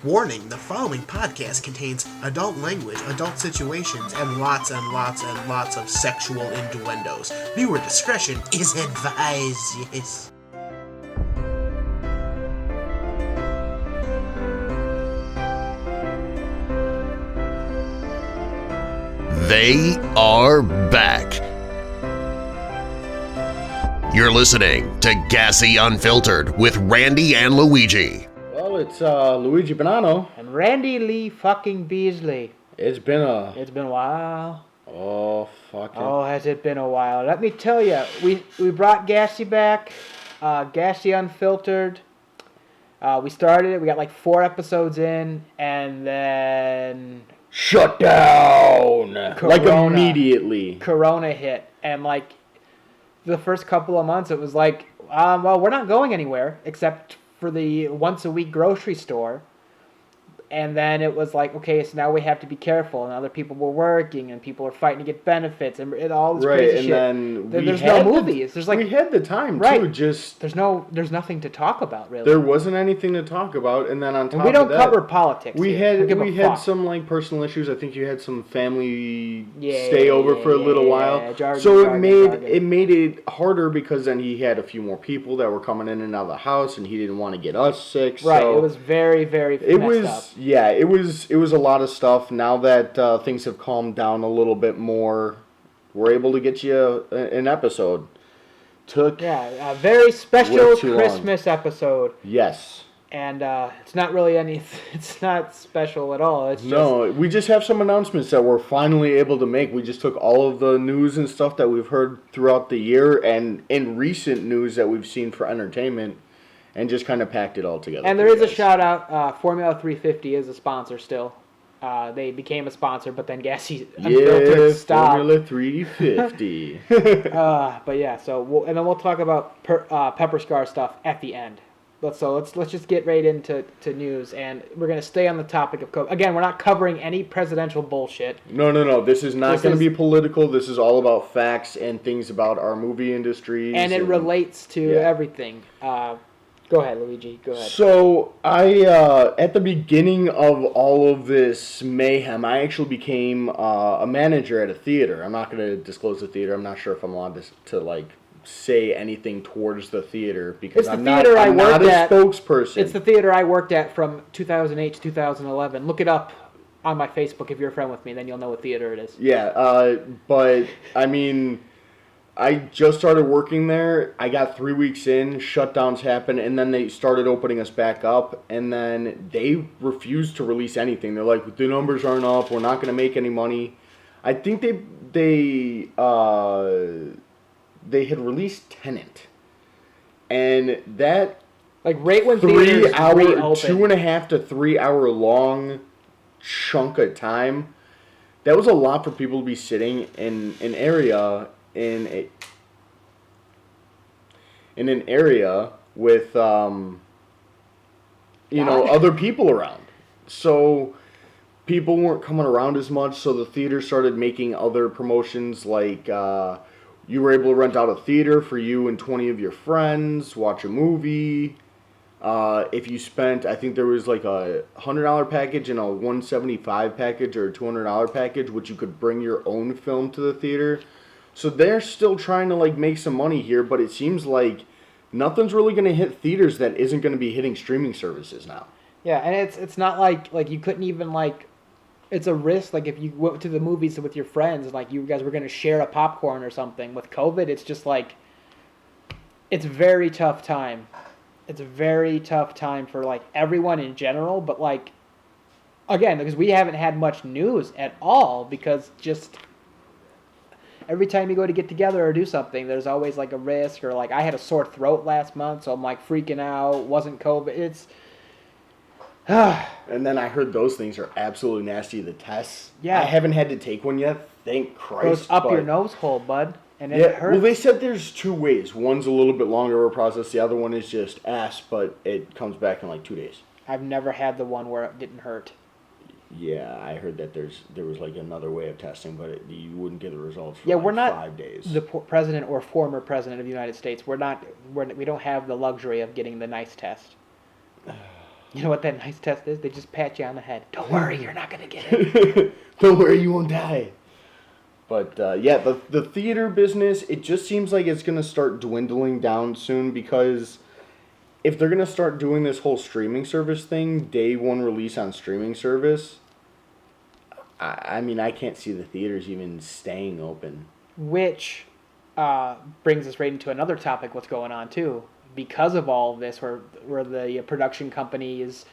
Warning, the following podcast contains adult language, adult situations, and lots of sexual innuendos. Viewer discretion is advised, yes. They are back. You're listening to GASE Unfiltered with Randy and Luigi. Well, it's Luigi Bonanno. And Randy Lee fucking Beasley. It's been a while. Oh, fuck it. Oh, has it been a while? Let me tell you, we brought GASE back, GASE Unfiltered. We started it, we got like 4 episodes in, and then... Shut down! Corona, like immediately. Corona hit, and like the first couple of months it was like, well, we're not going anywhere except for the once-a-week grocery store. And then it was like, okay, so now we have to be careful, and other people were working, and people are fighting to get benefits, and all this crazy shit. And then there's no movies. There's like we had the time too. Just there's nothing to talk about really. There wasn't anything to talk about, and then on top of that, we don't cover politics. We had some like personal issues. I think you had some family stay over for a little while, so it made it harder because then he had a few more people that were coming in and out of the house, and he didn't want to get us sick. Right. So it was very messed up. Yeah, it was a lot of stuff. Now that things have calmed down a little bit more, we're able to get you an episode. Took a very special Christmas episode. Yes. And it's not really it's not special at all. It's we just have some announcements that we're finally able to make. We just took all of the news and stuff that we've heard throughout the year and in recent news that we've seen for entertainment, and just kind of packed it all together. And there is a shout out. Formula 350 is a sponsor still. They became a sponsor, but then GASE Unfiltered stopped. Formula 350. But yeah, so we'll talk about PepperScar stuff at the end. Let's just get right into news, and we're gonna stay on the topic of COVID. Again, we're not covering any presidential bullshit. No. This is not going to be political. This is all about facts and things about our movie industry. And it relates to everything. Go ahead, Luigi. Go ahead. So, at the beginning of all of this mayhem, I actually became a manager at a theater. I'm not going to disclose the theater. I'm not sure if I'm allowed to say anything towards the theater because I'm not a spokesperson. It's the theater I worked at from 2008 to 2011. Look it up on my Facebook if you're a friend with me. Then you'll know what theater it is. Yeah, but, I mean... I just started working there. I got 3 weeks in, shutdowns happened, and then they started opening us back up, and then they refused to release anything. They're like, the numbers aren't up, we're not going to make any money. I think they had released Tenet, and that like right when 3 hour, 2.5 to 3 hour long chunk of time, that was a lot for people to be sitting in an area with other people around. So people weren't coming around as much, so the theater started making other promotions like you were able to rent out a theater for you and 20 of your friends, watch a movie. If you spent, I think there was like a $100 package and a $175 package or a $200 package, which you could bring your own film to the theater. So they're still trying to make some money here, but it seems like nothing's really going to hit theaters that isn't going to be hitting streaming services now. Yeah, and it's not like you couldn't even it's a risk. Like if you went to the movies with your friends and you guys were going to share a popcorn or something. With COVID, it's just it's a very tough time. It's a very tough time for everyone in general, but again, because we haven't had much news at all because just every time you go to get together or do something, there's always a risk or I had a sore throat last month, so I'm freaking out. Wasn't COVID. It's and then I heard those things are absolutely nasty. The tests. Yeah. I haven't had to take one yet. Thank Christ. Goes up your nose hole, bud, and it hurts. Well, they said there's 2 ways. One's a little bit longer of a process. The other one is just ass, but it comes back in 2 days. I've never had the one where it didn't hurt. Yeah, I heard that there was another way of testing, but you wouldn't get the results for we're not 5 days. The president or former president of the United States. We don't have the luxury of getting the nice test. You know what that nice test is? They just pat you on the head. Don't worry, you're not going to get it. Don't worry, you won't die. But, the theater business, it just seems like it's going to start dwindling down soon because if they're going to start doing this whole streaming service thing, day one release on streaming service, I mean, I can't see the theaters even staying open. Which brings us right into another topic, what's going on, too. Because of all of this, where the production companies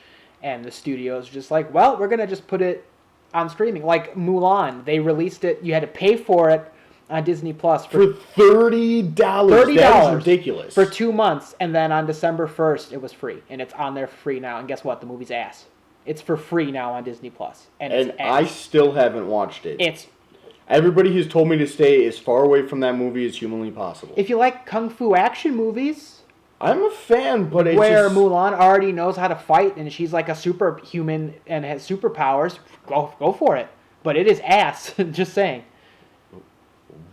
and the studios are just like, well, we're going to just put it on streaming. Like Mulan, they released it. You had to pay for it on Disney Plus for $30. $30. That is ridiculous. For 2 months, and then on December 1st, it was free. And it's on there for free now. And guess what? The movie's ass. It's for free now on Disney Plus. And I still haven't watched it. Everybody who's told me to stay as far away from that movie as humanly possible. If you like kung fu action movies, I'm a fan, but it's where Mulan already knows how to fight and she's like a superhuman and has superpowers, go for it. But it is ass. Just saying.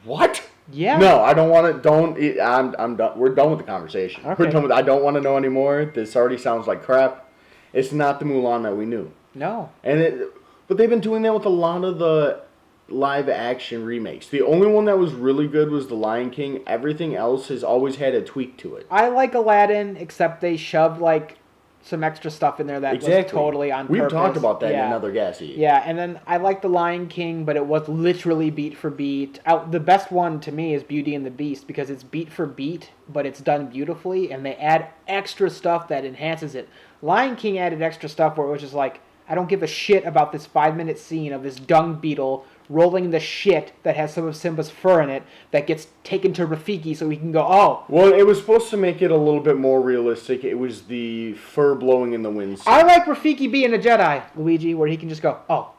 What? Yeah. No, I don't want to. I'm done. We're done with the conversation. Okay. We're done with. I don't want to know anymore. This already sounds like crap. It's not the Mulan that we knew. No. But they've been doing that with a lot of the live action remakes. The only one that was really good was The Lion King. Everything else has always had a tweak to it. I like Aladdin, except they shoved like some extra stuff in there that was totally on purpose. We've talked about that in another GASE. Yeah, and then I like The Lion King, but it was literally beat for beat. The best one to me is Beauty and the Beast because it's beat for beat, but it's done beautifully, and they add extra stuff that enhances it. Lion King added extra stuff where it was just like, I don't give a shit about this 5-minute scene of this dung beetle rolling the shit that has some of Simba's fur in it that gets taken to Rafiki so we can go, oh. Well, it was supposed to make it a little bit more realistic. It was the fur blowing in the wind. I like Rafiki being a Jedi, Luigi, where he can just go, oh,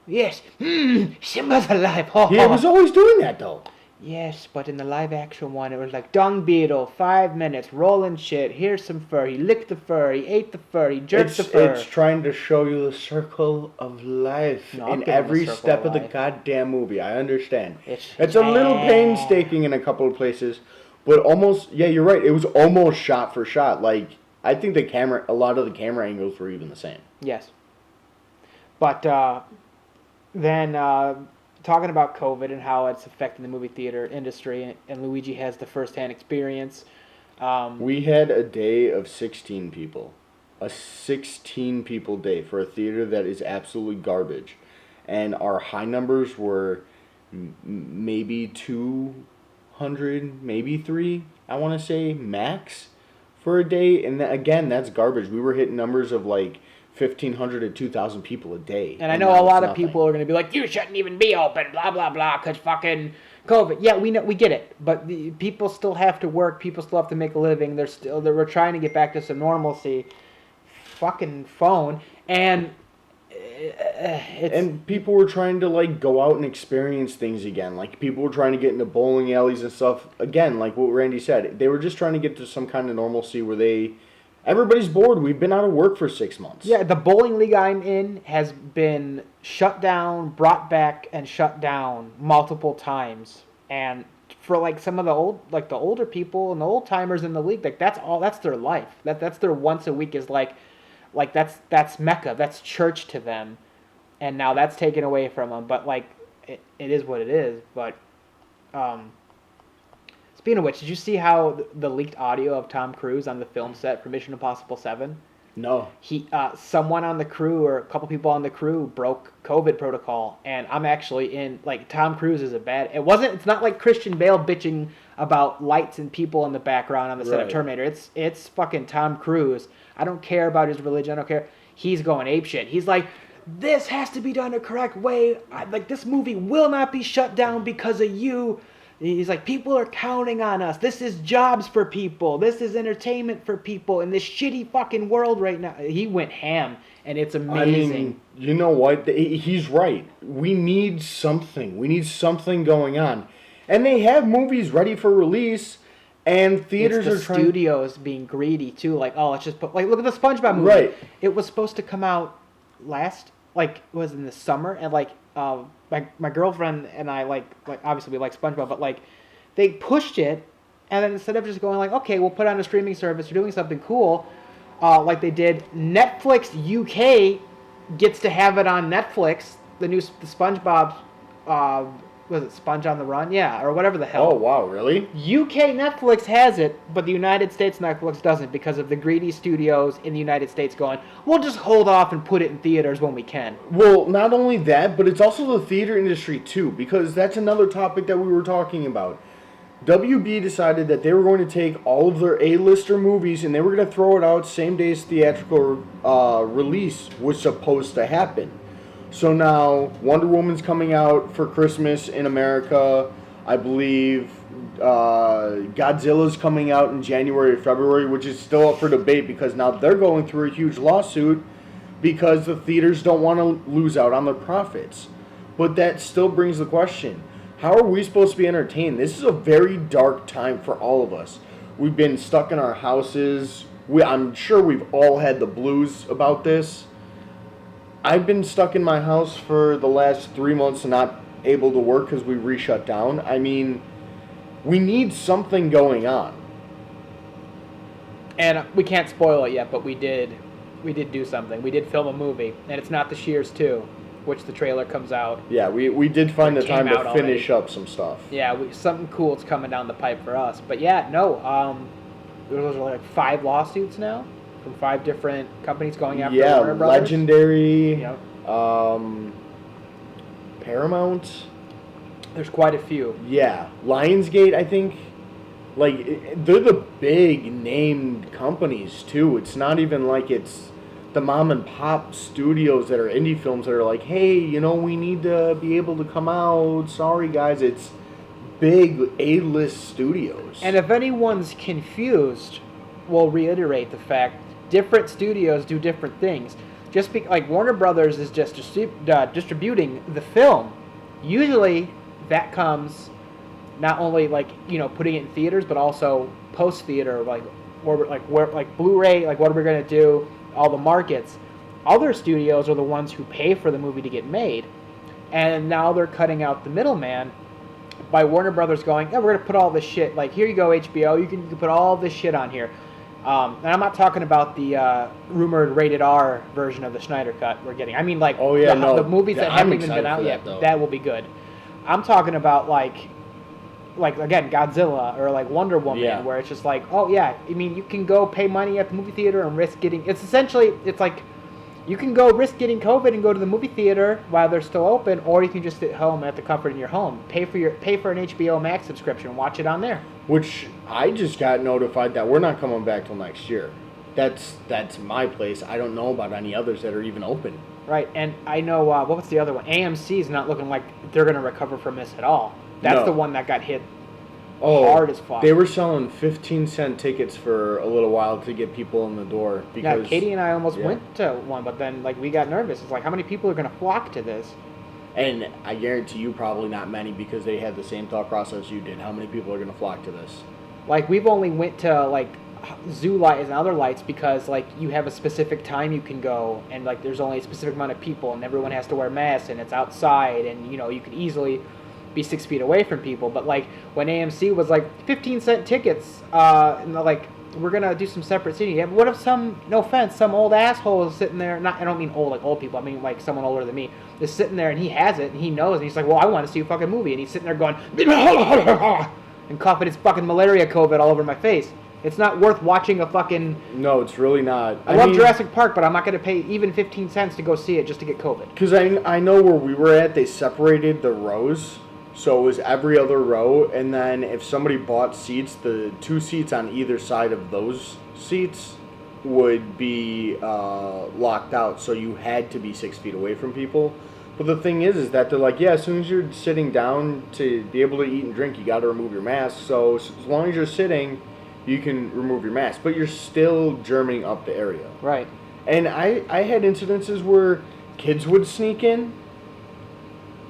yes, Simba's alive. He was always doing that, though. Yes, but in the live-action one, it was like, dung beetle, 5 minutes, rolling shit, here's some fur, he licked the fur, he ate the fur, he jerked the fur. It's trying to show you the circle of life in every step of the goddamn movie. I understand. It's a little painstaking in a couple of places, but almost, yeah, you're right, it was almost shot for shot. Like, I think a lot of the camera angles were even the same. Yes. But then... talking about COVID and how it's affecting the movie theater industry, and Luigi has the first-hand experience. We had a day of 16 people. A 16-people day for a theater that is absolutely garbage. And our high numbers were maybe 200, maybe 3, I want to say, max for a day. And again, that's garbage. We were hitting numbers of like 1,500 to 2,000 people a day. And I know a lot of people are going to be like, you shouldn't even be open, blah, blah, blah, because fucking COVID. Yeah, we get it. But people still have to work. People still have to make a living. We're trying to get back to some normalcy. Fucking phone. And and people were trying to, like, go out and experience things again. Like, people were trying to get into bowling alleys and stuff. Again, like what Randy said, they were just trying to get to some kind of normalcy where everybody's bored. We've been out of work for 6 months. Yeah, the bowling league I'm in has been shut down, brought back, and shut down multiple times. And for like some of the older people and the old timers in the league, like that's their life. That's their once a week is like that's Mecca. That's church to them. And now that's taken away from them. But like it is what it is. But speaking of which, did you see how the leaked audio of Tom Cruise on the film set for Mission Impossible 7? No. Someone on the crew or a couple people on the crew broke COVID protocol, and I'm actually in, like, Tom Cruise is it's not like Christian Bale bitching about lights and people in the background on the set of Terminator. It's fucking Tom Cruise. I don't care about his religion. I don't care. He's going apeshit. He's like, this has to be done the correct way. This movie will not be shut down because of you. He's like, people are counting on us. This is jobs for people. This is entertainment for people in this shitty fucking world right now. He went ham, and it's amazing. I mean, you know what? He's right. We need something. We need something going on. And they have movies ready for release, and theaters are trying... studios being greedy, too. Like, oh, let's just put... Like, look at the SpongeBob movie. Right. It was supposed to come out it was in the summer, and, like... my girlfriend and I like obviously we like SpongeBob, but like they pushed it, and then instead of just going like, okay, we'll put on a streaming service or doing something cool, like they did. Netflix UK gets to have it on Netflix. The SpongeBob, was it Sponge on the Run? Yeah, or whatever the hell. Oh, wow, really? UK Netflix has it, but the United States Netflix doesn't because of the greedy studios in the United States going, we'll just hold off and put it in theaters when we can. Well, not only that, but it's also the theater industry too, because that's another topic that we were talking about. WB decided that they were going to take all of their A-lister movies and they were going to throw it out same day as theatrical release was supposed to happen. So now Wonder Woman's coming out for Christmas in America. I believe Godzilla's coming out in January or February, which is still up for debate because now they're going through a huge lawsuit because the theaters don't want to lose out on their profits. But that still brings the question, how are we supposed to be entertained? This is a very dark time for all of us. We've been stuck in our houses. I'm sure we've all had the blues about this. I've been stuck in my house for the last 3 months and not able to work because we re-shut down. I mean, we need something going on. And we can't spoil it yet, but we did do something. We did film a movie, and it's not The Shears 2, which the trailer comes out. Yeah, we did find the time to finish already. up some stuff. Yeah, something cool's coming down the pipe for us. But yeah, no, those are like 5 lawsuits now from 5 different companies going after Warner Brothers. Legendary, Yep. Paramount. There's quite a few. Yeah, Lionsgate, I think. Like, they're the big named companies too. It's not even like it's the mom and pop studios that are indie films that are like, hey, we need to be able to come out. Sorry guys, it's big A-list studios. And if anyone's confused, we'll reiterate the fact different studios do different things. Just like Warner Brothers is just distributing the film. Usually that comes not only putting it in theaters, but also post theater, like Blu-ray, like what are we going to do? All the markets. Other studios are the ones who pay for the movie to get made, and now they're cutting out the middleman by Warner Brothers going, we're going to put all this shit, like, here you go, HBO, you can put all this shit on here. And I'm not talking about the rumored rated R version of the Snyder Cut we're getting. I mean, like, the movies that haven't even been out yet. That will be good. I'm talking about, like again, Godzilla or, like, Wonder Woman, where it's just like, oh, yeah, I mean, you can go pay money at the movie theater and risk getting... It's essentially, it's like, you can go risk getting COVID and go to the movie theater while they're still open, or you can just sit home at the comfort in your home. Pay for an HBO Max subscription and watch it on there. Which I just got notified that we're not coming back till next year. That's my place. I don't know about any others that are even open. Right, and I know, what was the other one? AMC is not looking like they're going to recover from this at all. That's the one that got hit hard as fuck. They were selling 15-cent tickets for a little while to get people in the door. Because, yeah, Katie and I almost went to one, but then we got nervous. It's like, how many people are going to flock to this? And I guarantee you probably not many because they had the same thought process you did. How many people are going to flock to this? Like, we've only went to, zoo lights and other lights because, you have a specific time you can go, and, there's only a specific amount of people, and everyone has to wear masks, and it's outside, and, you can easily be 6 feet away from people. But, when AMC was, 15-cent tickets, and we're going to do some separate seating. Yeah, but what if some old asshole is sitting there, I don't mean old, old people, I mean, someone older than me, is sitting there, and he has it, and he knows, and he's like, well, I want to see a fucking movie, and he's sitting there going, and coughing his fucking malaria COVID all over my face. It's not worth watching a fucking... No, it's really not. I love Jurassic Park, but I'm not going to pay even 15 cents to go see it just to get COVID. Because I know where we were at, they separated the rows. So it was every other row. And then if somebody bought seats, the 2 seats on either side of those seats would be locked out. So you had to be 6 feet away from people. But the thing is that they're like, yeah, as soon as you're sitting down to be able to eat and drink, you got to remove your mask. So as long as you're sitting... you can remove your mask, but you're still germing up the area. Right. And I had incidences where kids would sneak in,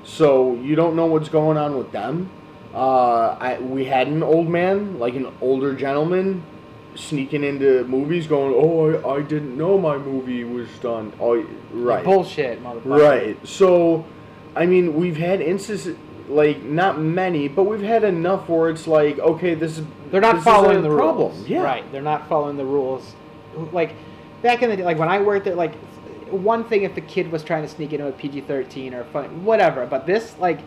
so you don't know what's going on with them. We had an old man, an older gentleman, sneaking into movies going, oh, I didn't know my movie was done. Oh, right. Bullshit, motherfucker. Right. So, I mean, we've had instances... not many, but we've had enough where it's okay, this is... They're not following the problem. rules. Yeah. Right, they're not following the rules. back in the day, like when I worked there, like one thing if the kid was trying to sneak into a PG-13 or fun, whatever, but this, like,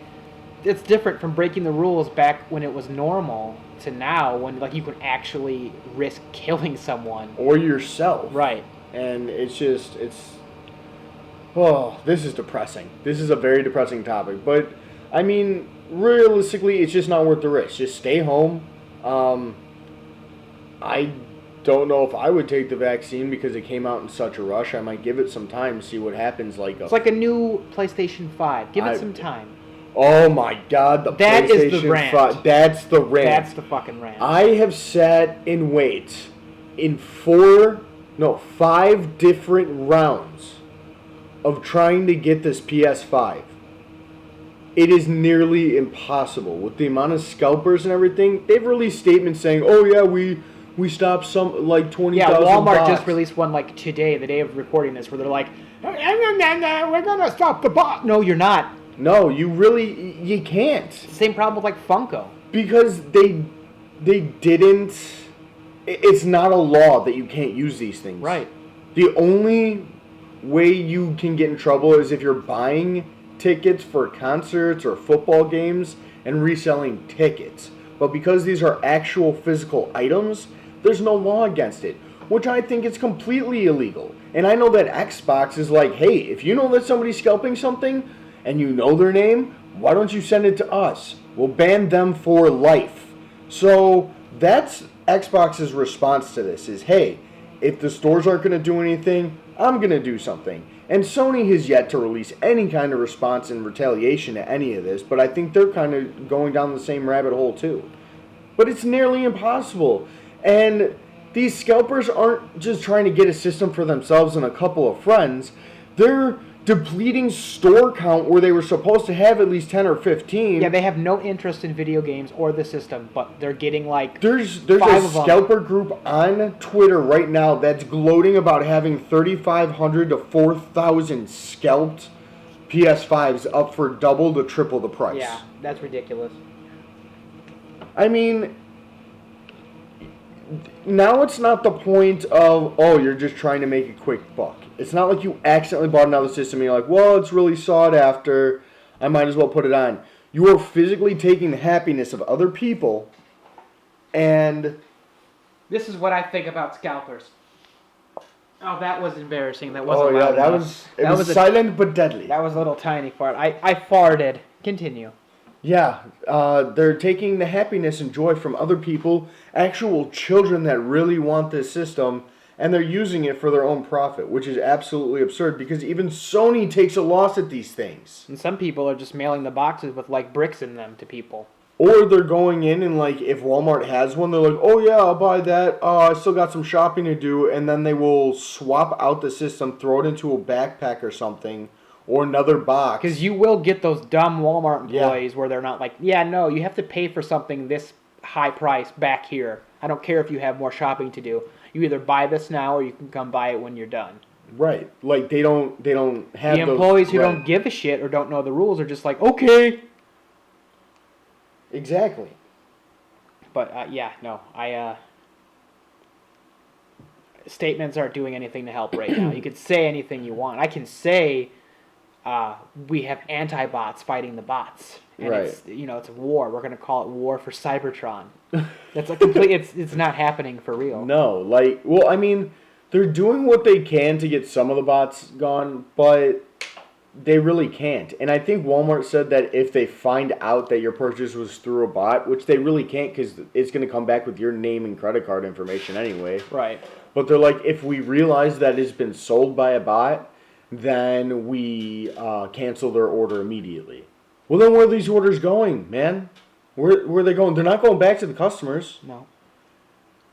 it's different from breaking the rules back when it was normal to now when, like, you can actually risk killing someone. Or yourself. Right. And it's just, oh, this is depressing. This is a very depressing topic. But, I mean, realistically, it's just not worth the risk. Just stay home. I don't know if I would take the vaccine because it came out in such a rush. I might give it some time to see what happens. It's like a new PlayStation 5. Give it some time. Oh my God, that PlayStation is the rant. 5. That's the rant. That's the fucking rant. I have sat in wait in 5 different rounds of trying to get this PS5. It is nearly impossible. With the amount of scalpers and everything, they've released statements saying, oh yeah, we stopped some, like, 20,000 Yeah, Walmart bots. just released one, like, today, the day of recording this, where they're like, we're gonna stop the bot. No, you're not. No, you can't. Same problem with, like, Funko. Because they didn't... It's not a law that you can't use these things. Right. The only way you can get in trouble is if you're buying tickets for concerts or football games and reselling tickets. But because these are actual physical items, there's no law against it, which I think is completely illegal. And I know that Xbox is like, hey, if you know that somebody's scalping something and you know their name, why don't you send it to us? We'll ban them for life. So that's Xbox's response to this is, hey, if the stores aren't going to do anything, I'm going to do something. And Sony has yet to release any kind of response in retaliation to any of this, but I think they're kind of going down the same rabbit hole too. But it's nearly impossible. And these scalpers aren't just trying to get a system for themselves and a couple of friends. They're depleting store count where they were supposed to have at least 10 or 15. Yeah, they have no interest in video games or the system, but they're getting like There's five a of them. scalper group on Twitter right now that's gloating about having 3,500 to 4,000 scalped PS5s up for double to triple the price. Yeah, that's ridiculous. I mean, now it's not the point of, oh, you're just trying to make a quick buck. It's not like you accidentally bought another system and you're like, well, it's really sought after, I might as well put it on. You are physically taking the happiness of other people and... This is what I think about scalpers. Oh, that was embarrassing. That wasn't Oh, yeah, loud enough. it was silent but deadly. That was a little tiny fart. I farted. Continue. Yeah, they're taking the happiness and joy from other people, actual children that really want this system, and they're using it for their own profit, which is absolutely absurd because even Sony takes a loss at these things. And some people are just mailing the boxes with like bricks in them to people. Or they're going in and like if Walmart has one, they're like, oh yeah, I'll buy that. I still got some shopping to do, and then they will swap out the system, throw it into a backpack or something, or another box. Because you will get those dumb Walmart employees where they're not like, yeah, no, you have to pay for something this high price back here. I don't care if you have more shopping to do. You either buy this now or you can come buy it when you're done. Right. Like they don't have the employees who don't give a shit or don't know the rules are just like, okay. Exactly. But statements aren't doing anything to help right now. You could say anything you want. I can say we have anti-bots fighting the bots. And right. It's a war. We're going to call it War for Cybertron. That's a complete it's not happening for real. No, they're doing what they can to get some of the bots gone, but they really can't. And I think Walmart said that if they find out that your purchase was through a bot, which they really can't because it's going to come back with your name and credit card information anyway. Right. But they're like, if we realize that it's been sold by a bot, then we cancel their order immediately. Well, then where are these orders going, man? Where are they going? They're not going back to the customers. No.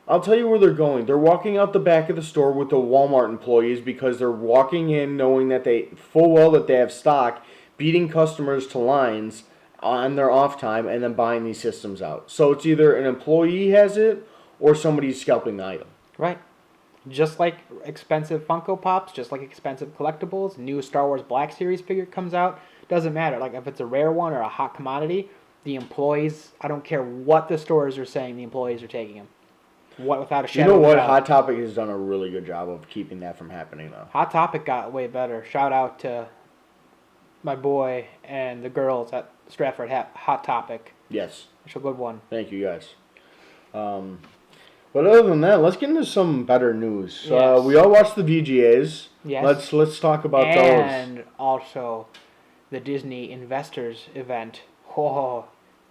I'll tell you where they're going. They're walking out the back of the store with the Walmart employees because they're walking in knowing that they have stock, beating customers to lines on their off time, and then buying these systems out. So it's either an employee has it or somebody's scalping the item. Right. Just like expensive Funko Pops, just like expensive collectibles, new Star Wars Black Series figure comes out, doesn't matter. Like if it's a rare one or a hot commodity, the employees, I don't care what the stores are saying, the employees are taking them. What without a You shadow know of a what? doubt. Hot Topic has done a really good job of keeping that from happening, though. Hot Topic got way better. Shout out to my boy and the girls at Stratford Hot Topic. Yes. It's a good one. Thank you, guys. But other than that, let's get into some better news. Yes. We all watched the VGAs. Yes. Let's talk about those. And also the Disney Investors event. Oh.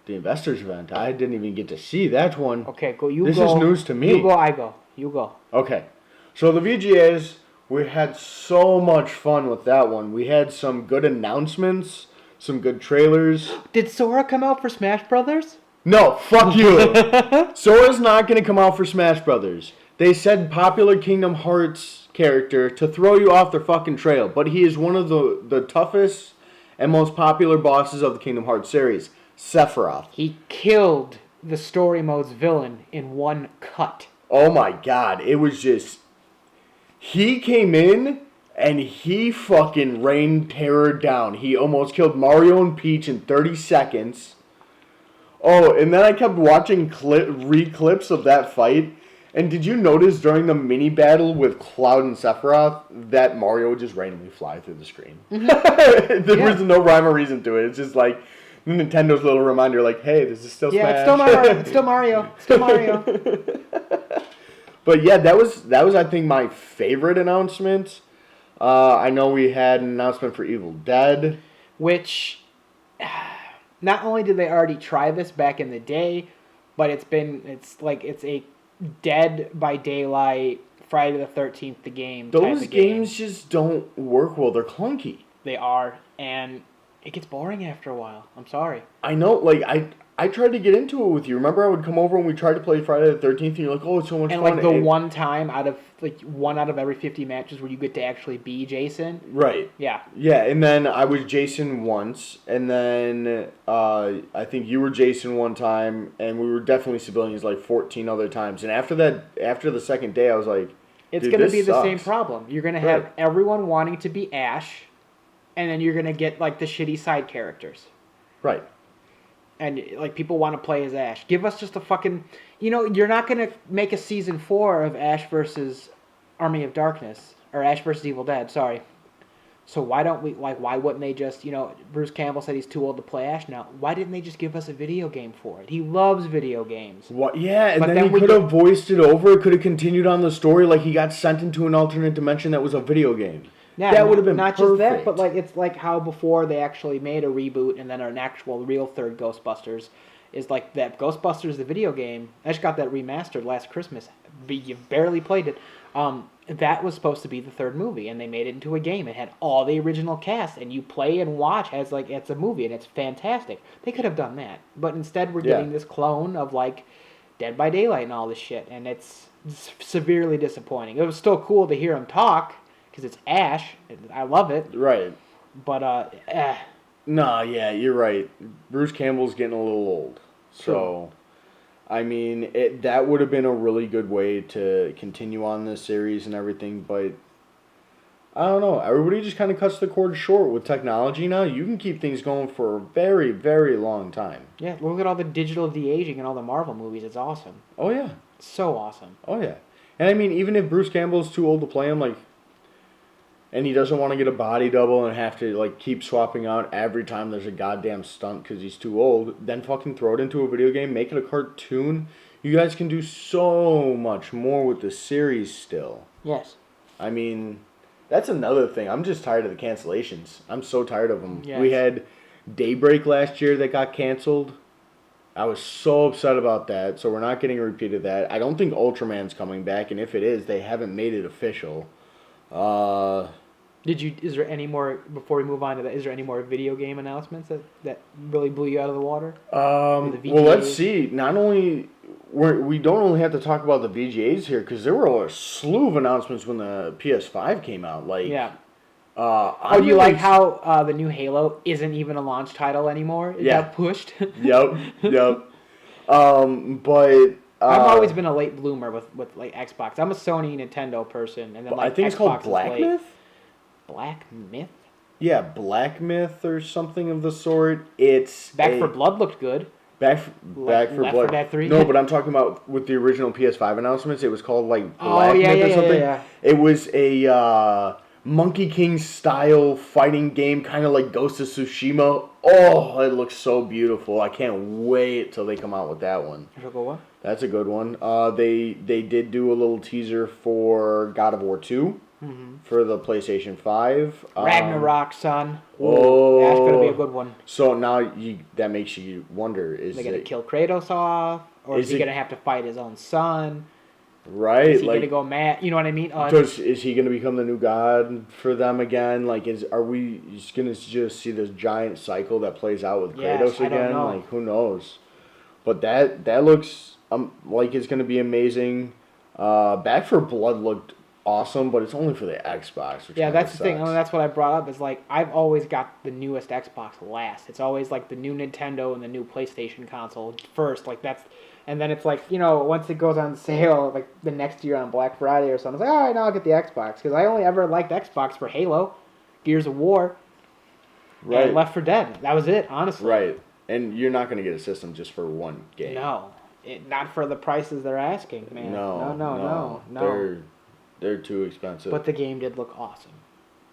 The investors event. I didn't even get to see that one. Okay, go. You This go. is news to me. You go. I go. You go. Okay. So the VGAs, we had so much fun with that one. We had some good announcements, some good trailers. Did Sora come out for Smash Brothers? No, fuck you. Sora's not going to come out for Smash Brothers. They said popular Kingdom Hearts character to throw you off their fucking trail, but he is one of the toughest and most popular bosses of the Kingdom Hearts series, Sephiroth. He killed the story mode's villain in one cut. Oh my god, it was just... He came in and he fucking rained terror down. He almost killed Mario and Peach in 30 seconds. Oh, and then I kept watching re-clips of that fight. And did you notice during the mini battle with Cloud and Sephiroth that Mario would just randomly fly through the screen? Mm-hmm. There was no rhyme or reason to it. It's just like Nintendo's little reminder, like, hey, this is still Smash. Yeah, it's still Mario. It's still Mario. It's still Mario. But yeah, that was I think my favorite announcement. I know we had an announcement for Evil Dead, Which, not only did they already try this back in the day, but it's a Dead by Daylight, Friday the 13th, the game. those type of game. games just don't work well. They're clunky. They are, and it gets boring after a while. I'm sorry. I know, like I tried to get into it with you. Remember, I would come over and we tried to play Friday the 13th, and you're like, "Oh, it's so much And fun!" like the one time one out of every 50 matches where you get to actually be Jason. right? Yeah. Yeah, and then I was Jason once, and then I think you were Jason one time, and we were definitely civilians like 14 other times. And after the second day, I was like, It's "Dude, going to this be the same sucks." problem. You're going to have Right. everyone wanting to be Ash, and then you're going to get like the shitty side characters. Right. And like people want to play as Ash. Give us just a fucking, you're not going to make a season 4 of Ash versus Army of Darkness or Ash versus Evil Dead, sorry. So why wouldn't they just, Bruce Campbell said he's too old to play Ash now. Why didn't they just give us a video game for it? He loves video games. What? Yeah, and But then then he we could have voiced it over. It could have continued on the story, like he got sent into an alternate dimension that was a video game. Yeah, that would have been not perfect. just that, but like it's like how before they actually made a reboot and then an actual real third Ghostbusters is like that Ghostbusters the video game. I just got that remastered last Christmas. You barely played it. That was supposed to be the third movie, and they made it into a game. It had all the original cast, and you play and watch as like it's a movie, and it's fantastic. They could have done that, but instead we're getting this clone of like Dead by Daylight and all this shit, and it's severely disappointing. It was still cool to hear him talk because it's Ash. I love it, Right. but Nah, yeah, you're right. Bruce Campbell's getting a little old. So, I mean, that would have been a really good way to continue on this series and everything, but I don't know. Everybody just kind of cuts the cord short with technology now. You can keep things going for a very, very long time. yeah, look at all the digital de-aging in all the Marvel movies. It's awesome. Oh, yeah. It's so awesome. Oh, yeah. And I mean, even if Bruce Campbell's too old to play him, like, and he doesn't want to get a body double and have to, like, keep swapping out every time there's a goddamn stunt because he's too old, then fucking throw it into a video game, make it a cartoon. You guys can do so much more with the series still. Yes. I mean, that's another thing. I'm just tired of the cancellations. I'm so tired of them. Yes. We had Daybreak last year that got canceled. I was so upset about that, so we're not getting a repeat of that. I don't think Ultraman's coming back, and if it is, they haven't made it official. Is there any more, before we move on to that, is there any more video game announcements that really blew you out of the water? Well, let's see. Not only, we don't only have to talk about the VGAs here, because there were a slew of announcements when the PS5 came out. Like, Yeah. I Do you like how the new Halo isn't even a launch title anymore? It Yeah. got pushed. Yep. But I've always been a late bloomer with like Xbox. I'm a Sony Nintendo person, and then like I think it's called Xbox is Black late. Myth. Black Myth. Yeah, Black Myth or something of the sort. It's Back for Blood looked good. Back for Left 4 Blood. Dead 3? No, but I'm talking about with the original PS5 announcements. It was called like Oh, Black yeah, Myth or yeah, something. yeah. It was a Monkey King style fighting game, kind of like Ghost of Tsushima. Oh, it looks so beautiful. I can't wait till they come out with that one. What? That's a good one. They did do a little teaser for God of War 2 for the PlayStation 5. Ragnarok, son. Oh, That's gonna be a good one. So now that makes you wonder: is They gonna it kill Kratos off, or is he it- gonna have to fight his own son? right? Is he Like, gonna go mad? You know what I mean? is he gonna become the new god for them again? Like, are we just gonna just see this giant cycle that plays out with Yes, Kratos I don't again? know. Like, who knows? But that looks like it's gonna be amazing. Back for Blood looked awesome, but it's only for the Xbox. Which Yeah, kinda that's the thing. I sucks. mean, that's what I brought up. Is like I've always got the newest Xbox last. It's always like the new Nintendo and the new PlayStation console first. Like that's, and then it's like once it goes on sale, like the next year on Black Friday or something. It's like all right, now I'll get the Xbox because I only ever liked Xbox for Halo, Gears of War, Right. and Left 4 Dead. That was it, honestly. Right, and you're not gonna get a system just for one game. No, not for the prices they're asking, man. No. They're too expensive. But the game did look awesome.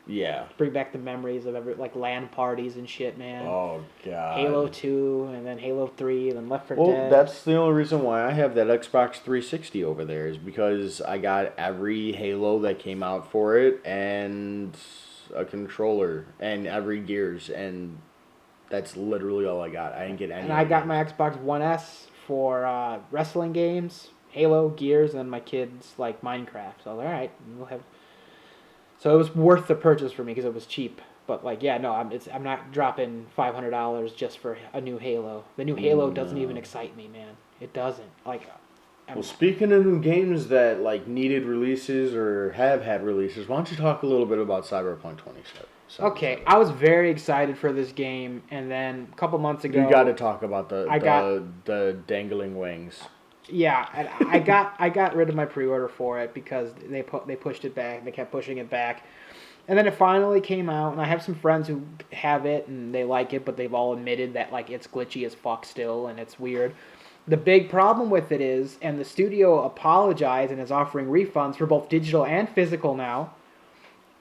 yeah. Bring back the memories of like LAN parties and shit, man. Oh god. Halo 2, and then Halo 3, and then Left 4 Well, Dead. that's the only reason why I have that Xbox 360 over there is because I got every Halo that came out for it and a controller and every Gears, and that's literally all I got. I didn't get any. And I got my Xbox One S for wrestling games, Halo, Gears, and my kids like Minecraft. So I was like, all right, we'll have. So it was worth the purchase for me because it was cheap. But like, yeah, no, I'm not dropping $500 just for a new Halo. The new Halo doesn't even excite me, man. It doesn't. Like, Well, speaking of new games that like needed releases or have had releases, why don't you talk a little bit about Cyberpunk 27? okay, I was very excited for this game, and then a couple months ago, You got to talk about I got- the dangling wings. yeah, and I got rid of my pre-order for it because they pushed it back. They kept pushing it back, and then it finally came out. And I have some friends who have it and they like it, but they've all admitted that like it's glitchy as fuck still and it's weird. The big problem with it is, and the studio apologized and is offering refunds for both digital and physical now.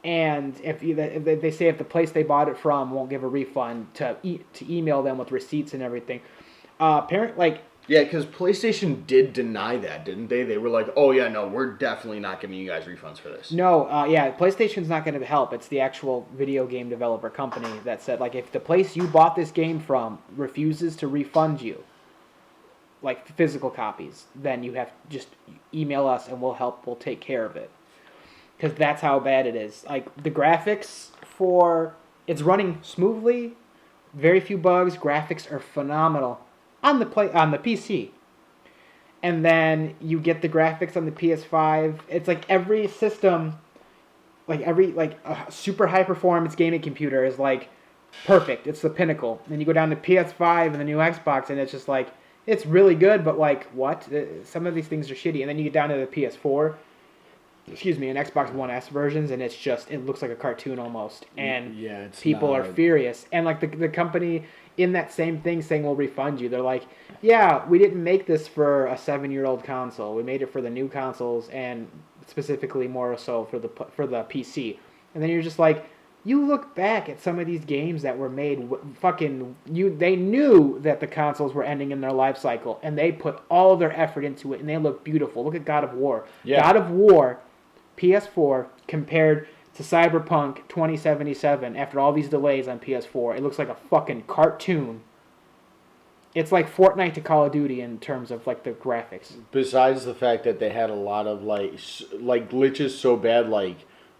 And if they say if the place they bought it from won't give a refund, to email them with receipts and everything. Yeah, because PlayStation did deny that, didn't they? They were like, oh, yeah, no, we're definitely not giving you guys refunds for this. No, PlayStation's not going to help. It's the actual video game developer company that said, like, if the place you bought this game from refuses to refund you, like physical copies, then you have to just email us and we'll take care of it. Because that's how bad it is. Like, the graphics it's running smoothly, very few bugs, graphics are phenomenal on the PC. And then you get the graphics on the PS5. It's like every system, like a super high performance gaming computer is like perfect. It's the pinnacle. And then you go down to PS5 and the new Xbox, and it's just like it's really good, but like what? Some of these things are shitty. And then you get down to the PS4. And Xbox One S versions, and it looks like a cartoon almost, and yeah, it's people are furious. And like the company in that same thing saying we'll refund you, they're like, yeah, we didn't make this for a 7-year-old console. We made it for the new consoles, and specifically more so for the PC. And then you're just like, you look back at some of these games that were made, they knew that the consoles were ending in their life cycle, and they put all their effort into it, and they look beautiful. Look at God of War. Yeah. God of War PS4 compared to Cyberpunk 2077 after all these delays on PS4. It looks like a fucking cartoon. It's like Fortnite to Call of Duty in terms of like the graphics. Besides the fact that they had a lot of like glitches so bad, like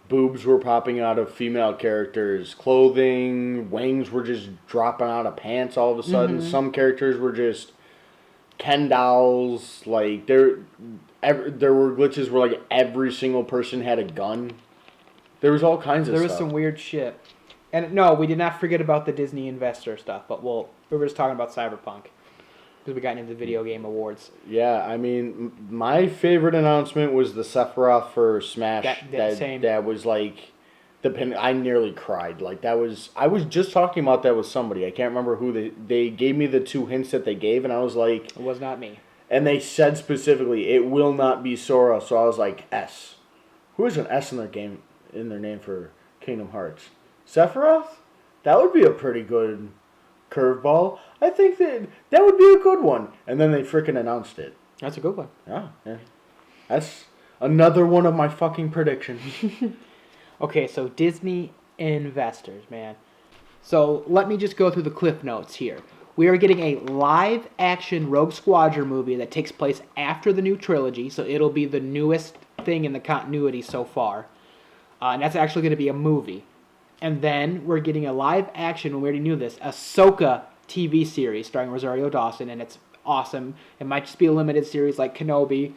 boobs were popping out of female characters' clothing, wings were just dropping out of pants all of a sudden. Some characters were just Ken dolls. Like there were glitches where like every single person had a gun. There was all kinds of stuff. There was some weird shit. And no, we did not forget about the Disney investor stuff, but we were just talking about Cyberpunk because we got into the video game awards. Yeah, I mean, my favorite announcement was the Sephiroth for Smash. Same. That was like I nearly cried. Like, I was just talking about that with somebody. I can't remember who they gave me the 2 hints that they gave, and I was like... It was not me. And they said specifically, it will not be Sora, so I was like, S. Who is an S in their name for Kingdom Hearts? Sephiroth? That would be a pretty good curveball. I think that would be a good one. And then they freaking announced it. That's a good one. Yeah. That's another one of my fucking predictions. Okay, so Disney investors, man. So let me just go through the cliff notes here. We are getting a live-action Rogue Squadron movie that takes place after the new trilogy, so it'll be the newest thing in the continuity so far. And that's actually going to be a movie. And then we're getting a live-action, we already knew this, Ahsoka TV series starring Rosario Dawson, and it's awesome. It might just be a limited series like Kenobi.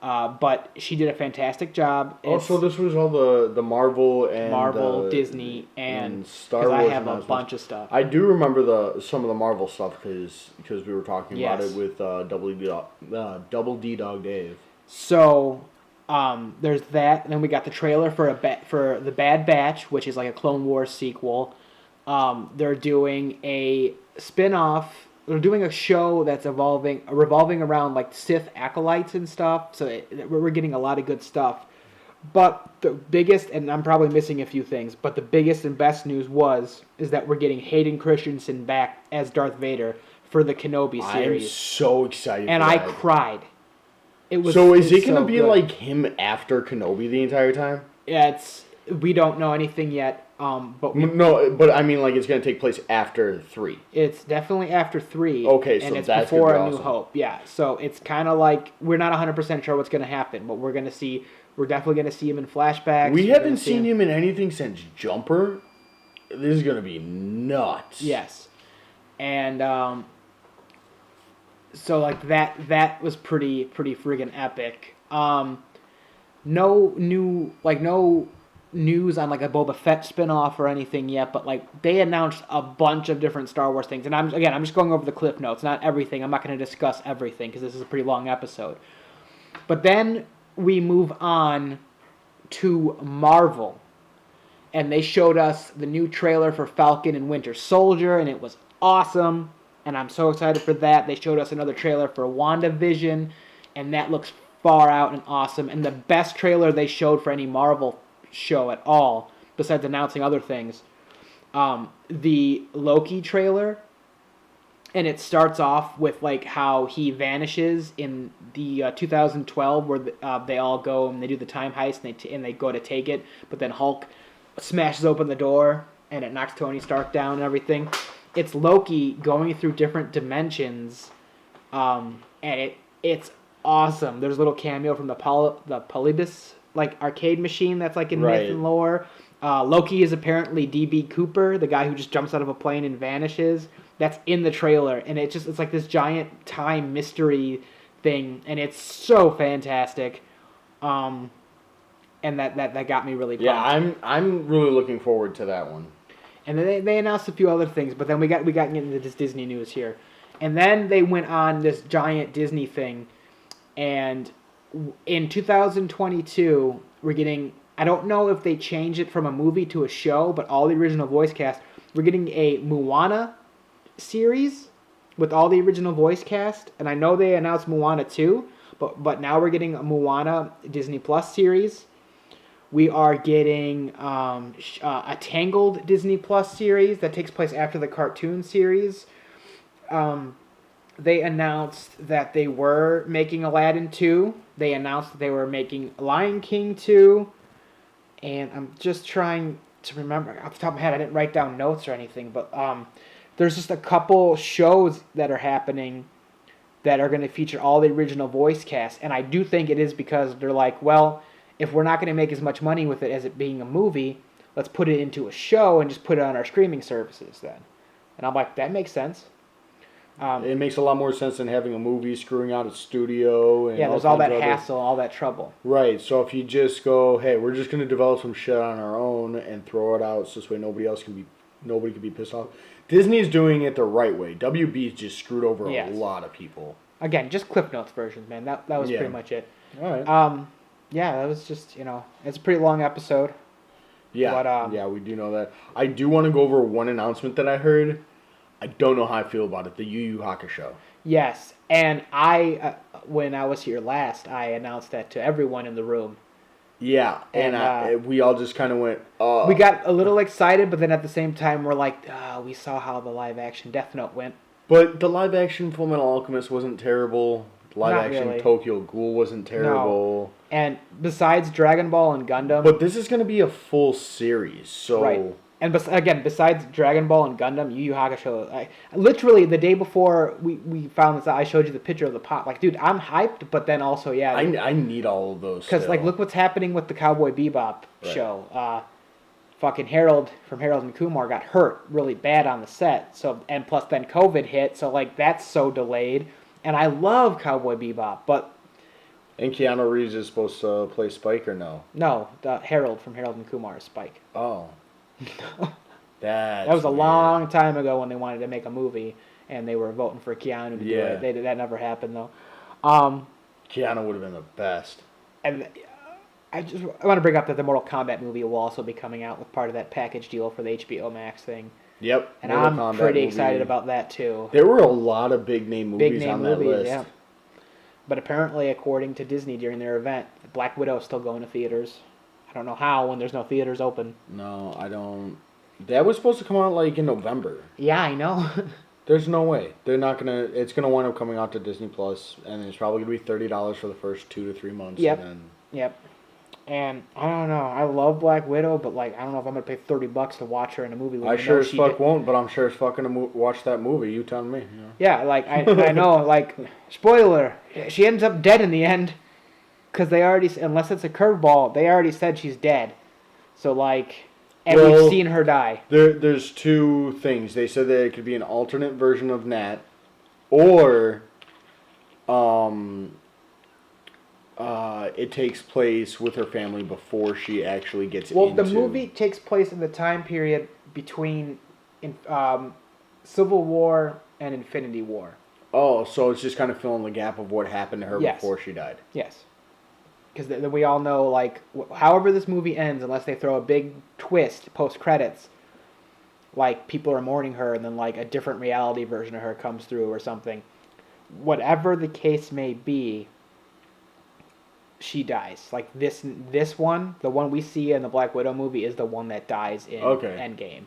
But she did a fantastic job. Also, this was all the Marvel and Disney, and Star Wars. I have a bunch of stuff. I do remember some of the Marvel stuff because we were talking about it with Double D Dog Dave. So, there's that. And then we got the trailer for the Bad Batch, which is like a Clone Wars sequel. They're doing a spin-off. They're doing a show that's revolving around like Sith acolytes and stuff. So we're getting a lot of good stuff. But the biggest, and I'm probably missing a few things, but the biggest and best news is that we're getting Hayden Christensen back as Darth Vader for the Kenobi series. I'm so excited. And for I that. cried. So is it going to be like him after Kenobi the entire time? Yeah, we don't know anything yet. But I mean, like, it's going to take place after 3. It's definitely after 3. Okay, so and it's that's before gonna be A New awesome. Hope. Yeah, so it's kind of like we're not 100% sure what's going to happen, but we're definitely going to see him in flashbacks. We haven't seen him in anything since Jumper. This is going to be nuts. Yes, and so like that was pretty friggin' epic. No news on like a Boba Fett spinoff or anything yet, but like they announced a bunch of different Star Wars things, and I'm just going over the cliff notes, not everything. I'm not going to discuss everything because this is a pretty long episode. But then we move on to Marvel, and they showed us the new trailer for Falcon and Winter Soldier, and it was awesome, and I'm so excited for that. They showed us another trailer for WandaVision, and that looks far out and awesome, and the best trailer they showed for any Marvel show at all, besides announcing other things, the Loki trailer, and it starts off with like how he vanishes in the 2012 where they all go and they do the time heist and they go to take it, but then Hulk smashes open the door and it knocks Tony Stark down and everything. It's Loki going through different dimensions, and it's awesome. There's a little cameo from the Polybus like arcade machine that's like in myth and lore. Loki is apparently D.B. Cooper, the guy who just jumps out of a plane and vanishes. That's in the trailer, and it's like this giant time mystery thing, and it's so fantastic. And that got me really pumped. Yeah, I'm really looking forward to that one. And then they announced a few other things, but then we got into this Disney news here, and then they went on this giant Disney thing, and in 2022, we're getting, I don't know if they changed it from a movie to a show, but all the original voice cast, we're getting a Moana series with all the original voice cast, and I know they announced Moana 2, but now we're getting a Moana Disney Plus series. We are getting a Tangled Disney Plus series that takes place after the cartoon series. They announced that they were making Aladdin 2. They announced that they were making Lion King 2. And I'm just trying to remember. Off the top of my head, I didn't write down notes or anything. But there's just a couple shows that are happening that are going to feature all the original voice cast. And I do think it is because they're like, well, if we're not going to make as much money with it as it being a movie, let's put it into a show and just put it on our streaming services then. And I'm like, that makes sense. It makes a lot more sense than having a movie screwing out a studio. And there's all that hassle, all that trouble. Right, so if you just go, hey, we're just going to develop some shit on our own and throw it out so this way nobody can be pissed off. Disney's doing it the right way. WB's just screwed over a lot of people. Again, just Cliff Notes versions, man. That was pretty much it. All right. Yeah, that was just, it's a pretty long episode. Yeah, But, we do know that. I do want to go over one announcement that I heard. I don't know how I feel about it. The Yu Yu Hakusho. Yes, and I, when I was here last, I announced that to everyone in the room. Yeah, and we all just kind of went, We got a little excited, but then at the same time, we're like, we saw how the live-action Death Note went. But the live-action Fullmetal Alchemist wasn't terrible. The live-action really. Tokyo Ghoul wasn't terrible. No. And besides Dragon Ball and Gundam... But this is going to be a full series, so... Right. And again, besides Dragon Ball and Gundam, Yu Yu Hakusho, literally the day before we found this out, I showed you the picture of the pop. Like, dude, I'm hyped, but then also, yeah. I need all of those. Because, like, look what's happening with the Cowboy Bebop show. Fucking Harold from Harold and Kumar got hurt really bad on the set. So, and plus then COVID hit, so, like, that's so delayed. And I love Cowboy Bebop, but... And Keanu Reeves is supposed to play Spike or no? No, Harold from Harold and Kumar is Spike. Oh. That was a long time ago when they wanted to make a movie, and they were voting for Keanu to do it. That never happened, though. Keanu would have been the best. And I want to bring up that the Mortal Kombat movie will also be coming out with part of that package deal for the HBO Max thing. Yep. And I'm pretty excited about that, too. There were a lot of big-name movies on that list. Yeah. But apparently, according to Disney during their event, Black Widow is still going to theaters. I don't know how when there's no theaters open. No, I don't. That was supposed to come out like in November. Yeah, I know. There's no way. They're not going to... It's going to wind up coming out to Disney Plus, and it's probably going to be $30 for the first 2 to 3 months. Yep. And then... Yep. And I don't know. I love Black Widow, but like I don't know if I'm gonna pay $30 to watch her in a movie. I sure as fuck won't, but I'm sure as fuck gonna watch that movie. You tell me. You know? Yeah, like I know. Like spoiler, she ends up dead in the end, because they already, unless it's a curveball, they already said she's dead. So like, and we've seen her die. There's two things. They said that it could be an alternate version of Nat, or it takes place with her family before she actually gets into... Well, the movie takes place in the time period between Civil War and Infinity War. Oh, so it's just kind of filling the gap of what happened to her before she died. Yes. Because we all know, like, however this movie ends, unless they throw a big twist post-credits, like, people are mourning her and then, like, a different reality version of her comes through or something. Whatever the case may be... she dies. Like this one, the one we see in the Black Widow movie, is the one that dies in Endgame.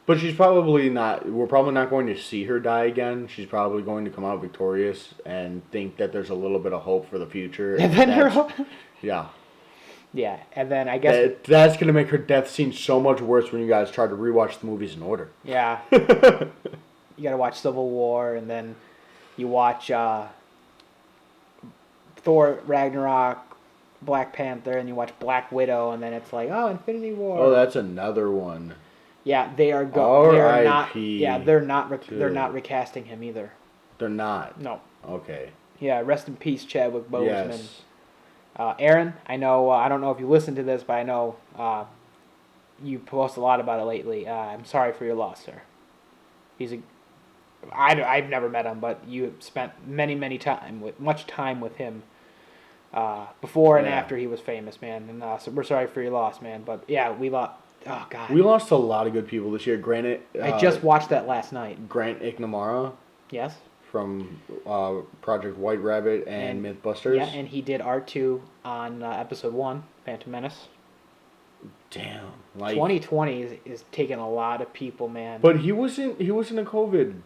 But she's probably not... We're probably not going to see her die again. She's probably going to come out victorious and think that there's a little bit of hope for the future. And then yeah. Yeah, and then I guess... That's going to make her death seem so much worse when you guys try to rewatch the movies in order. Yeah. You got to watch Civil War, and then you watch... Thor, Ragnarok, Black Panther, and you watch Black Widow, and then it's like, oh, Infinity War. Oh, that's another one. Yeah, they are not. Yeah, they're not recasting him either. They're not. No. Okay. Yeah, rest in peace, Chadwick Boseman. Yes. Aaron, I know. I don't know if you listened to this, but I know you post a lot about it lately. I'm sorry for your loss, sir. I've never met him, but you spent much time with him. Before and after he was famous, man, and so we're sorry for your loss, man. But yeah, we lost. Oh God, we lost a lot of good people this year. Granted, I just watched that last night. Grant McNamara, yes, from Project White Rabbit and MythBusters. Yeah, and he did R2 on episode 1, Phantom Menace. Damn, like 2020 is taking a lot of people, man. But he wasn't a COVID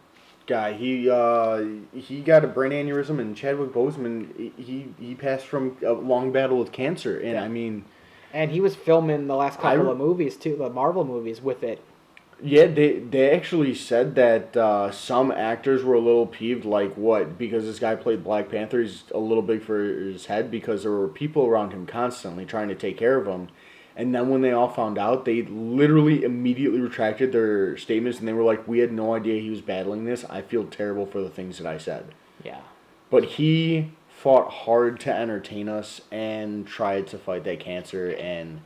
guy. He got a brain aneurysm, and Chadwick Boseman he passed from a long battle with cancer, and I mean, and he was filming the last couple of movies too, the Marvel movies with it. Yeah, they actually said that some actors were a little peeved, like what, because this guy played Black Panther, he's a little big for his head, because there were people around him constantly trying to take care of him. And then when they all found out, they literally immediately retracted their statements, and they were like, we had no idea he was battling this. I feel terrible for the things that I said. Yeah. But he fought hard to entertain us and tried to fight that cancer, and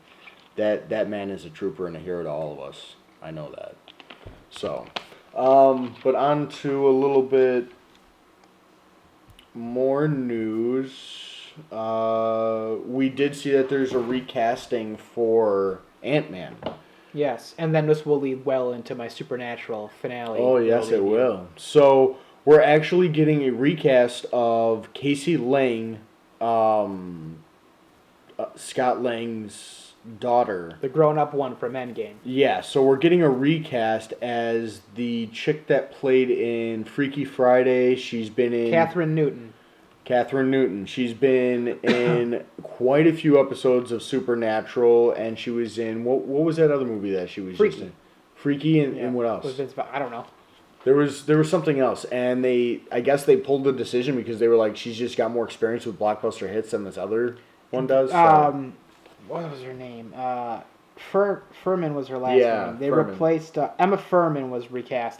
that man is a trooper and a hero to all of us. I know that. So, but on to a little bit more news. We did see that there's a recasting for Ant-Man. Yes, and then this will lead well into my Supernatural finale. Oh, yes, it will. So, we're actually getting a recast of Casey Lang, Scott Lang's daughter. The grown-up one from Endgame. Yeah, so we're getting a recast as the chick that played in Freaky Friday. She's been in... Catherine Newton. She's been in quite a few episodes of Supernatural, and she was in... What was that other movie that she was Freaky. just in? Freaky, and what else? I don't know. There was something else, and I guess they pulled the decision because they were like, she's just got more experience with blockbuster hits than this other one does. So. What was her name? Furman was her last name. They Furman. replaced Emma Furman was recast.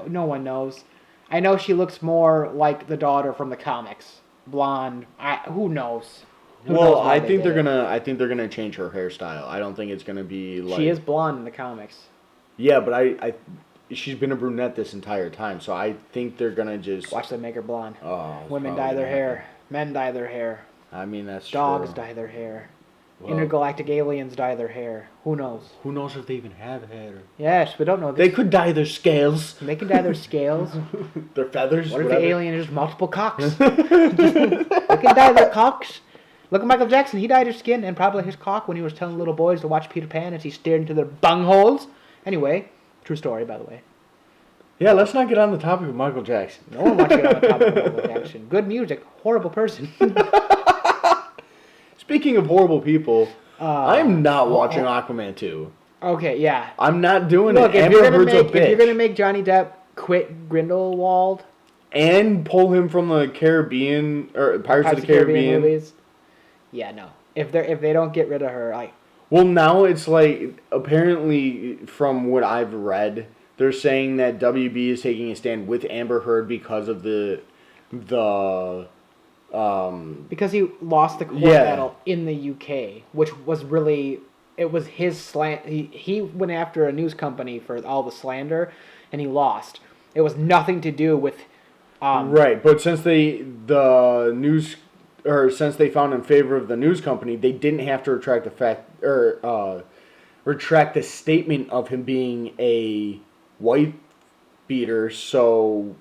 No one knows. I know she looks more like the daughter from the comics, blonde. Who knows? Well, I think they're gonna change her hairstyle. I don't think it's gonna be like she is blonde in the comics. Yeah, but she's been a brunette this entire time, so I think they're gonna just watch them make her blonde. Oh, women dye their hair. Men dye their hair. I mean, that's dogs true. dye their hair. Well, intergalactic aliens dye their hair. Who knows? Who knows if they even have hair? Yes, we don't know. They could dye their scales. They can dye their scales. Their feathers. What if the alien is multiple cocks? They can dye their cocks. Look at Michael Jackson. He dyed his skin and probably his cock when he was telling little boys to watch Peter Pan as he stared into their bungholes. Anyway, true story, by the way. Yeah, let's not get on the topic of Michael Jackson. No one wants to get on the topic of Michael Jackson. Good music, horrible person. Speaking of horrible people, I'm not watching Aquaman 2. Okay, yeah. I'm not doing Look, it. if you're gonna make Johnny Depp quit Grindelwald and pull him from the Caribbean or Pirates of the Caribbean movies, yeah, no. If they don't get rid of her, well, now it's like apparently from what I've read, they're saying that WB is taking a stand with Amber Heard because of because he lost the court battle in the UK, which was really, it was his slant. He went after a news company for all the slander, and he lost. It was nothing to do with right, but since they found in favor of the news company, they didn't have to retract retract the statement of him being a white beater. So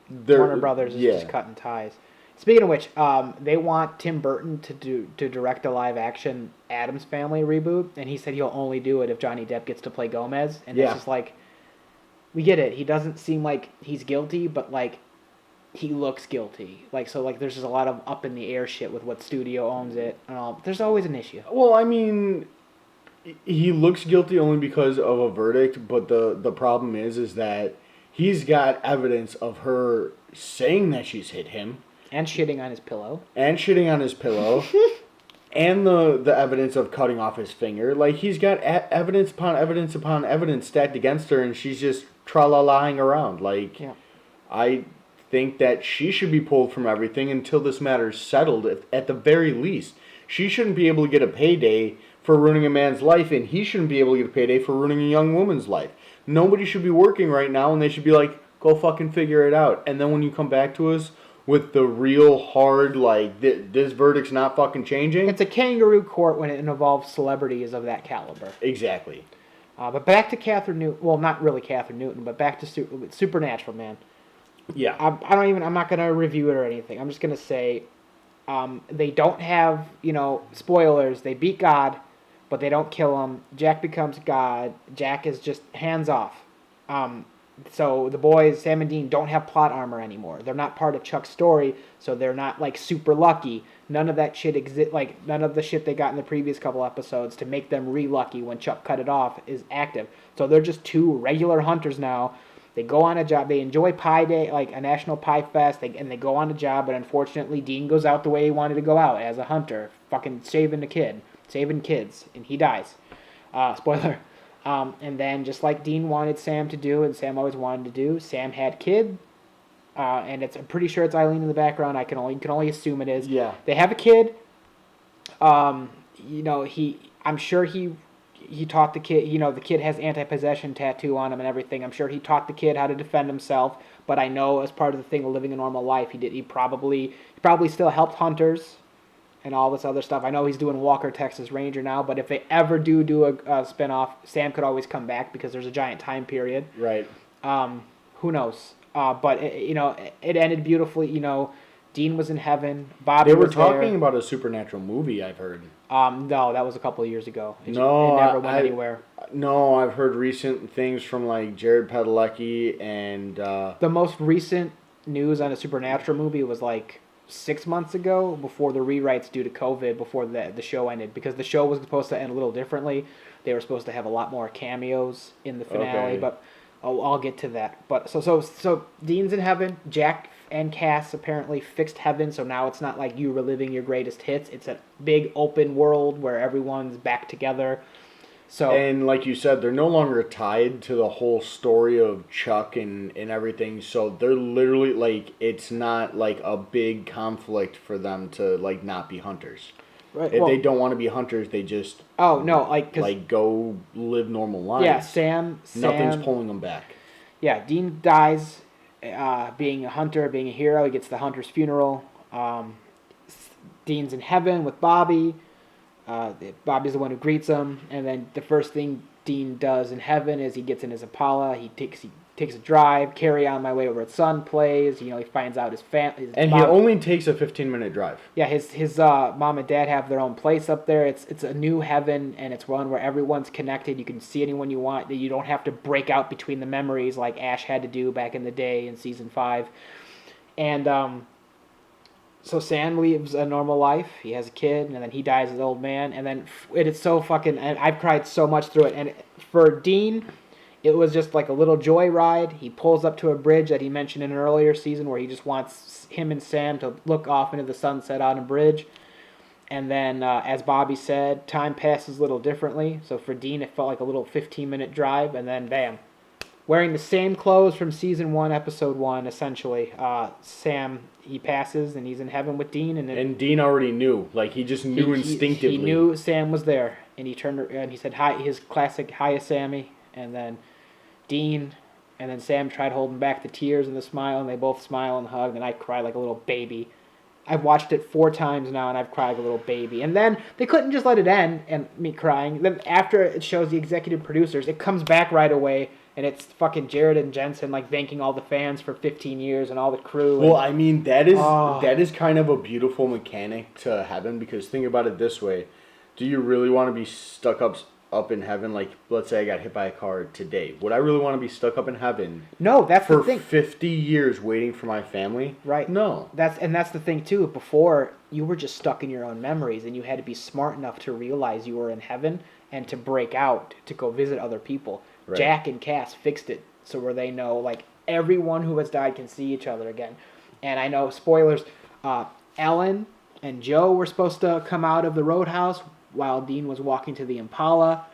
Warner Brothers is just cutting ties. Speaking of which, they want Tim Burton to direct a live-action Addams Family reboot, and he said he'll only do it if Johnny Depp gets to play Gomez. And it's just like, we get it. He doesn't seem like he's guilty, but like, he looks guilty. Like, so like, there's just a lot of up in the air shit with what studio owns it and all. There's always an issue. Well, I mean, he looks guilty only because of a verdict, but the problem is that he's got evidence of her saying that she's hit him. And shitting on his pillow. And the evidence of cutting off his finger. Like, he's got evidence upon evidence upon evidence stacked against her, and she's just tra-la-laing around. Like, I think that she should be pulled from everything until this matter's settled, at the very least. She shouldn't be able to get a payday for ruining a man's life, and he shouldn't be able to get a payday for ruining a young woman's life. Nobody should be working right now, and they should be like, go fucking figure it out. And then when you come back to us with the real hard, like, this verdict's not fucking changing. It's a kangaroo court when it involves celebrities of that caliber. Exactly. But back to Catherine Newton. Well, not really Catherine Newton, but back to Supernatural, man. Yeah. I'm not going to review it or anything. I'm just going to say they don't have, spoilers. They beat God, but they don't kill him. Jack becomes God. Jack is just hands off. So the boys, Sam and Dean, don't have plot armor anymore. They're not part of Chuck's story, so they're not, like, super lucky. None of that shit none of the shit they got in the previous couple episodes to make them re-lucky when Chuck cut it off is active. So they're just two regular hunters now. They go on a job. They enjoy Pie Day, like a National Pie Fest, and they go on a job, but unfortunately Dean goes out the way he wanted to go out, as a hunter, fucking saving kids, and he dies. Spoiler. And then, just like Dean wanted Sam to do, and Sam always wanted to do, Sam had kid, and I'm pretty sure it's Eileen in the background. You can only assume it is. Yeah. They have a kid. I'm sure he taught the kid. The kid has anti-possession tattoo on him and everything. I'm sure he taught the kid how to defend himself. But I know as part of the thing of living a normal life, he probably still helped hunters. and all this other stuff. I know he's doing Walker, Texas Ranger now, but if they ever do a spinoff, Sam could always come back because there's a giant time period. Right. Who knows? But it ended beautifully. Dean was in heaven. Bobby They were was there. talking about a supernatural movie, I've heard. No, that was a couple of years ago. It never went anywhere. No, I've heard recent things from like Jared Padalecki and The most recent news on a supernatural movie was like 6 months ago, before the rewrites due to COVID, before the show ended, because the show was supposed to end a little differently. They were supposed to have a lot more cameos in the finale, Okay. but I'll get to that. But so Dean's in heaven. Jack and Cass apparently fixed heaven, so now it's not like you reliving your greatest hits. It's a big open world where everyone's back together. So and like you said, they're no longer tied to the whole story of Chuck and everything. So they're literally like, it's not like a big conflict for them to like not be hunters. right, If they don't want to be hunters, they just go live normal lives. yeah, Sam Nothing's pulling them back. Yeah, Dean dies being a hunter, being a hero. He gets the hunter's funeral. Dean's in heaven with Bobby. Bobby's the one who greets him. And then the first thing Dean does in heaven is he gets in his Impala. He takes a drive. Carry On My Way Over the Sun plays. He finds out his family. And he only takes a 15-minute drive. Yeah, his mom and dad have their own place up there. It's a new heaven, and it's one where everyone's connected. You can see anyone you want. That you don't have to break out between the memories like Ash had to do back in the day in season 5. And so Sam lives a normal life. He has a kid, and then he dies as an old man. And then it is so fucking. And I've cried so much through it. And for Dean, it was just like a little joy ride. He pulls up to a bridge that he mentioned in an earlier season where he just wants him and Sam to look off into the sunset on a bridge. And then, as Bobby said, time passes a little differently. So for Dean, it felt like a little 15-minute drive. And then, bam. Wearing the same clothes from season 1, episode 1, essentially. Sam, he passes and he's in heaven with Dean. And Dean already knew. Like, he just knew instinctively. He knew Sam was there. And he turned and he said, hi, his classic, hiya, Sammy. And then Dean, and then Sam tried holding back the tears and the smile, and they both smile and hug, and I cried like a little baby. I've watched it 4 times now, and I've cried like a little baby. And then they couldn't just let it end, and me crying. Then after it shows the executive producers, it comes back right away, and it's fucking Jared and Jensen like thanking all the fans for 15 years and all the crew. Well, I mean, that is kind of a beautiful mechanic to heaven, because think about it this way. Do you really want to be stuck up in heaven? Like, let's say I got hit by a car today. Would I really want to be stuck up in heaven? No, that's for the thing. 50 years waiting for my family? Right. No. That's the thing too. Before, you were just stuck in your own memories, and you had to be smart enough to realize you were in heaven and to break out to go visit other people. Right. Jack and Cass fixed it so where they know like everyone who has died can see each other again. And I know, spoilers, Ellen and Joe were supposed to come out of the roadhouse while Dean was walking to the Impala.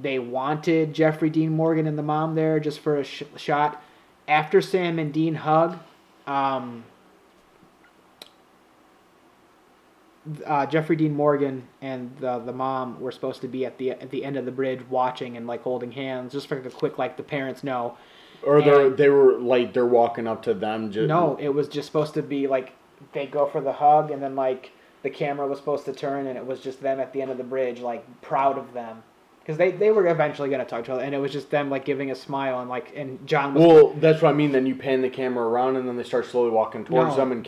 They wanted Jeffrey Dean Morgan and the mom there just for a shot. After Sam and Dean hug, Jeffrey Dean Morgan and the mom were supposed to be at the end of the bridge watching and like holding hands, just for like a quick like the parents know. Or they're walking up to them. No, it was just supposed to be like they go for the hug, and then like the camera was supposed to turn, and it was just them at the end of the bridge, like proud of them, because they were eventually going to talk to each other, and it was just them like giving a smile, and John was. Well, that's what I mean. Then you pan the camera around, and then they start slowly walking towards them, and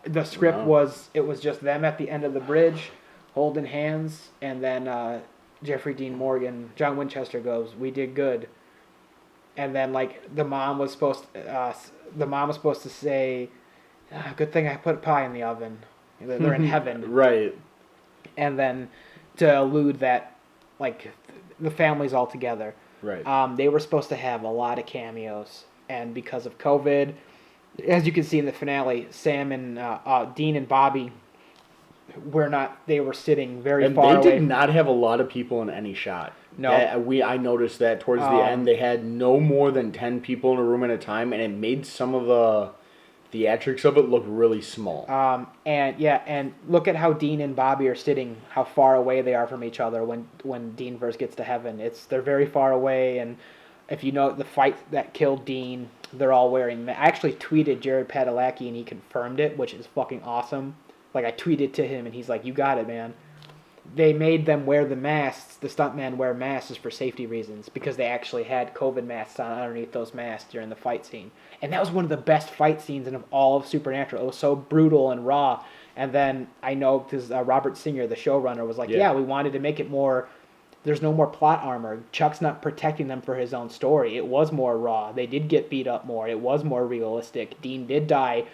the script was just them at the end of the bridge, holding hands, and then Jeffrey Dean Morgan, John Winchester goes, "We did good," and then like the mom was supposed to say, "Good thing I put pie in the oven." They're in heaven. Right. And then to allude that, like, the family's all together. Right. They were supposed to have a lot of cameos. And because of COVID, as you can see in the finale, Sam and Dean and Bobby they were sitting very far away. They did not have a lot of people in any shot. No. I noticed that towards the end, they had no more than 10 people in a room at a time, and it made some of the theatrics of it look really small. And look at how Dean and Bobby are sitting, how far away they are from each other when Dean first gets to heaven. They're very far away, and if you know the fight that killed Dean, they're all wearing. I actually tweeted Jared Padalecki, and he confirmed it, which is fucking awesome. Like, I tweeted to him, and he's like, you got it, man. They made them wear the masks, the stuntmen wear masks for safety reasons, because they actually had COVID masks on underneath those masks during the fight scene. And that was one of the best fight scenes in all of Supernatural. It was so brutal and raw. And then I know, because Robert Singer, the showrunner, was like, yeah, we wanted to make it more, there's no more plot armor. Chuck's not protecting them for his own story. It was more raw. They did get beat up more. It was more realistic. Dean did die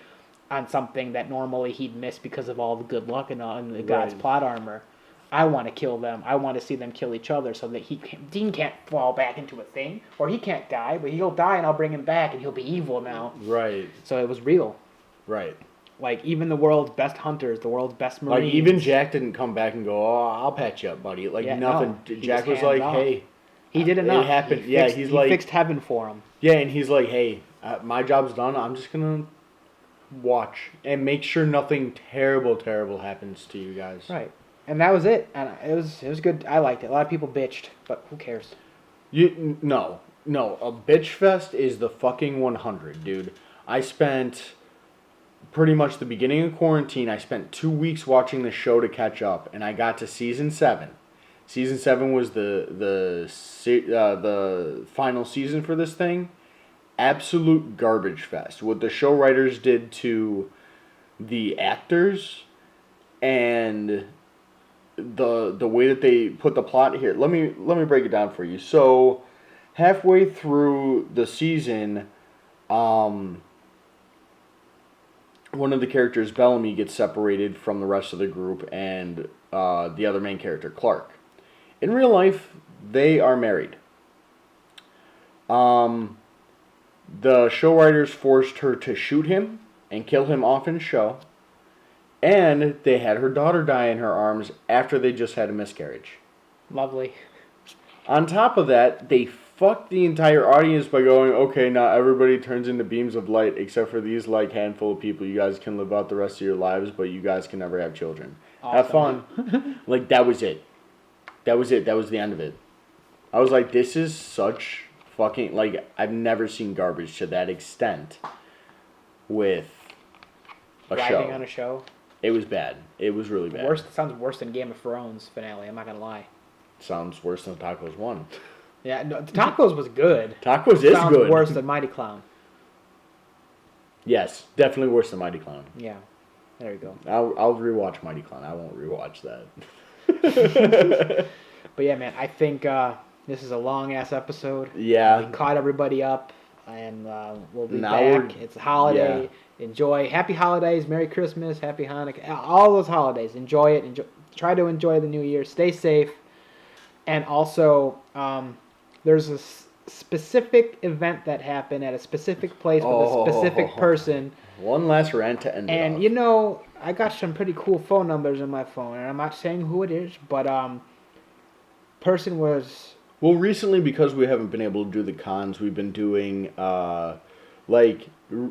on something that normally he'd miss because of all the good luck and the God's plot armor. I want to kill them. I want to see them kill each other so that Dean can't fall back into a thing, or he can't die, but he'll die and I'll bring him back and he'll be evil now. Right. So it was real. Right. Like, even the world's best hunters, the world's best Marines. Like, even Jack didn't come back and go, oh, I'll patch you up, buddy. Like, nothing. No, Jack was like, hey. He did enough. It happened. He fixed heaven for him. Yeah, and he's like, hey, my job's done. I'm just going to watch and make sure nothing terrible happens to you guys. Right. And that was it. And it was good. I liked it. A lot of people bitched, but who cares? No. A bitch fest is the fucking 100, dude. I spent pretty much the beginning of quarantine. I spent 2 weeks watching the show to catch up, and I got to season 7. Season 7 was the final season for this thing. Absolute garbage fest. What the show writers did to the actors and the way that they put the plot here. Let me break it down for you. So halfway through the season, one of the characters, Bellamy, gets separated from the rest of the group and the other main character, Clark. In real life, they are married. The show writers forced her to shoot him and kill him off in show. And they had her daughter die in her arms after they just had a miscarriage. Lovely. On top of that, they fucked the entire audience by going, okay, now everybody turns into beams of light except for these like handful of people. You guys can live out the rest of your lives, but you guys can never have children. Awesome. Have fun. Like, that was it. That was it. That was the end of it. I was like, this is such fucking, like, I've never seen garbage to that extent with a show. Writing on a show. It was bad. It was really bad. Sounds worse than Game of Thrones finale. I'm not gonna lie. Sounds worse than Tacos 1. Yeah, no, Tacos was good. Tacos is Sounds good. Worse than Mighty Clown. Yes, definitely worse than Mighty Clown. Yeah, there you go. I'll rewatch Mighty Clown. I won't rewatch that. But yeah, man, I think this is a long ass episode. Yeah, we caught everybody up, and we'll be back. It's a holiday. Yeah. Enjoy. Happy holidays. Merry Christmas. Happy Hanukkah. All those holidays. Enjoy it. Try to enjoy the new year. Stay safe. And also, there's a specific event that happened at a specific place with a specific person. One last rant to end it And, off. you know, I got some pretty cool phone numbers in my phone. And I'm not saying who it is, but person was... Well, recently, because we haven't been able to do the cons, we've been doing, like...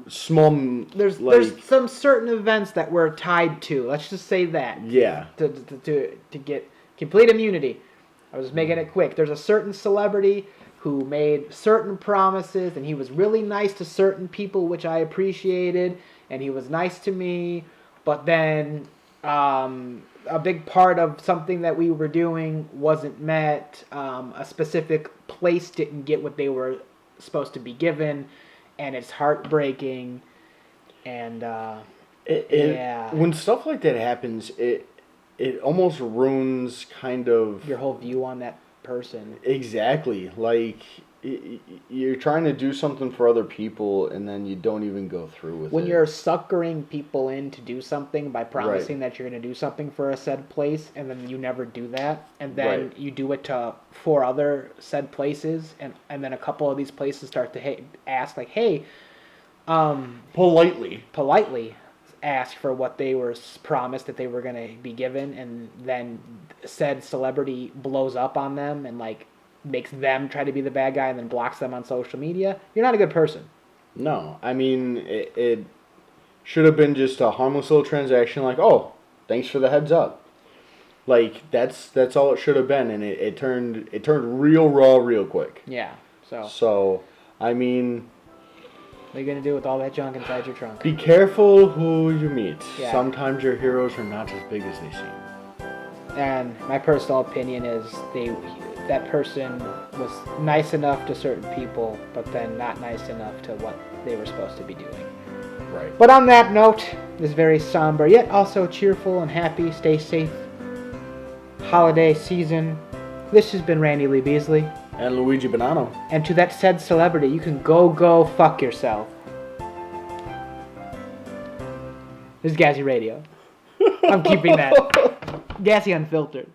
small, there's some certain events that we're tied to. Let's just say that. Yeah. To get complete immunity. I was just making it quick. There's a certain celebrity who made certain promises, and he was really nice to certain people, which I appreciated, and he was nice to me. But then a big part of something that we were doing wasn't met. A specific place didn't get what they were supposed to be given. And it's heartbreaking, and yeah. When stuff like that happens, it almost ruins kind of your whole view on that person. Exactly, like you're trying to do something for other people, and then you don't even go through with it. When you're suckering people in to do something by promising that you're going to do something for a said place, and then you never do that, and then you do it to 4 other said places, and then a couple of these places start to ask, like, hey, politely ask for what they were promised that they were going to be given, and then said celebrity blows up on them and, like, makes them try to be the bad guy and then blocks them on social media, you're not a good person. No, I mean, it should have been just a harmless little transaction like, oh, thanks for the heads up. Like, that's all it should have been, and it turned real raw real quick. Yeah, So, I mean... What are you gonna do with all that junk inside your trunk? Be careful who you meet. Yeah. Sometimes your heroes are not as big as they seem. And my personal opinion is that person was nice enough to certain people, but then not nice enough to what they were supposed to be doing. Right. But on that note, this very somber yet also cheerful and happy, stay safe holiday season. This has been Randy Lee Beasley. And Luigi Bonanno. And to that said celebrity, you can go fuck yourself. This is Gassy Radio. I'm keeping that. Gassy Unfiltered.